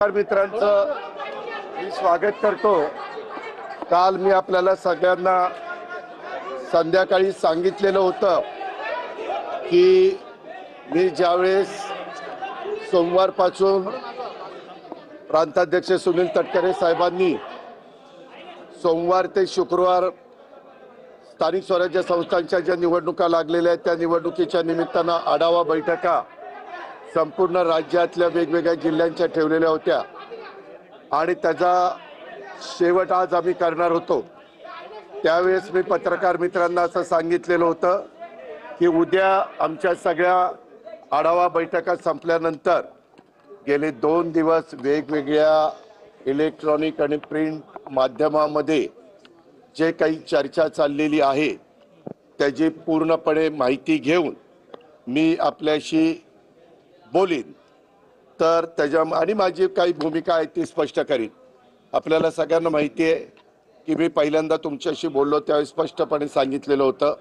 मित्रांचं मी स्वागत करतो। काल मी आपल्याला सगळ्यांना संध्याकाळी सांगितलेलं होतं की मी ज्यावेळेस सोमवारपासून प्रांताध्यक्ष सुनील तटकरे साहेबांनी सोमवार ते शुक्रवार स्थानिक स्वराज्य संस्थांच्या ज्या निवडणुका लागलेल्या आहेत त्या निवडणुकीच्या निमित्तानं आढावा बैठका संपूर्ण राज्यातल्या वेगवेगळ्या जिल्ह्यांच्या ठेवलेल्या होत्या आणि त्याचा शेवट आज आम्ही करणार होतो। त्यावेळेस मी पत्रकार मित्रांना असं सांगितलेलं होतं की उद्या आमच्या सगळ्या आढावा बैठका संपल्यानंतर गेले 2 दिवस वेगवेगळ्या इलेक्ट्रॉनिक आणि प्रिंट माध्यमामध्ये जे काही चर्चा चाललेली आहे त्याची पूर्णपणे माहिती घेऊन मी आपल्याशी बोलीन। तर त्याच्या आणि माझी काही भूमिका आहे ती स्पष्ट करीन। आपल्याला सगळ्यांना माहिती आहे की मी पहिल्यांदा तुमच्याशी बोललो त्यावेळी स्पष्टपणे सांगितलेलं होतं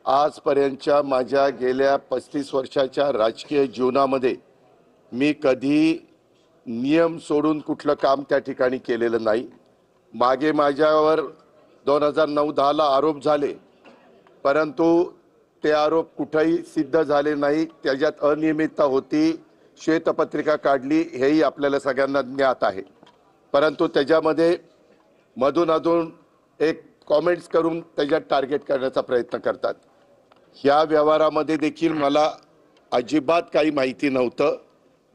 आजपर्यंतच्या माझ्या गेल्या 35 वर्षाच्या राजकीय जीवनामध्ये मी कधी नियम सोडून कुठलं काम त्या ठिकाणी केलेलं नाही। मागे माझ्यावर 2009-10 ला आरोप झाले परंतु ते आरोप कुठेही सिद्ध झाले नाही। त्याच्यात अनियमितता होती, श्वेतपत्रिका काढली हेही आपल्याला सगळ्यांना ज्ञात आहे। परंतु त्याच्यामध्ये मधून एक कमेंट्स करून त्याच्यात टार्गेट करण्याचा प्रयत्न करतात। ह्या व्यवहारामध्ये देखील मला अजिबात काही माहिती नव्हतं।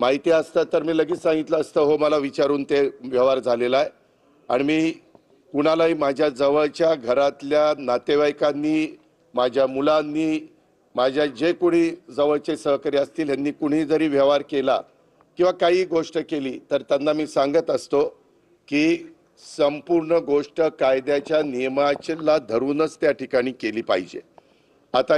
माहिती असतं तर मी लगेच सांगितलं असतं हो मला विचारून ते व्यवहार झालेला आहे। आणि मी कुणालाही माझ्या जवळच्या घरातल्या नातेवाईकांनी माझ्या मुलांनी माझ्या जे कोणी जवळचे सहकारी असतील यांनी कुणी जरी व्यवहार केला किंवा काही गोष्ट केली तर त्यांना मी सांगत असतो की संपूर्ण गोष्ट कायद्याच्या नियमाला धरूनच त्या ठिकाणी केली पाहिजे। आता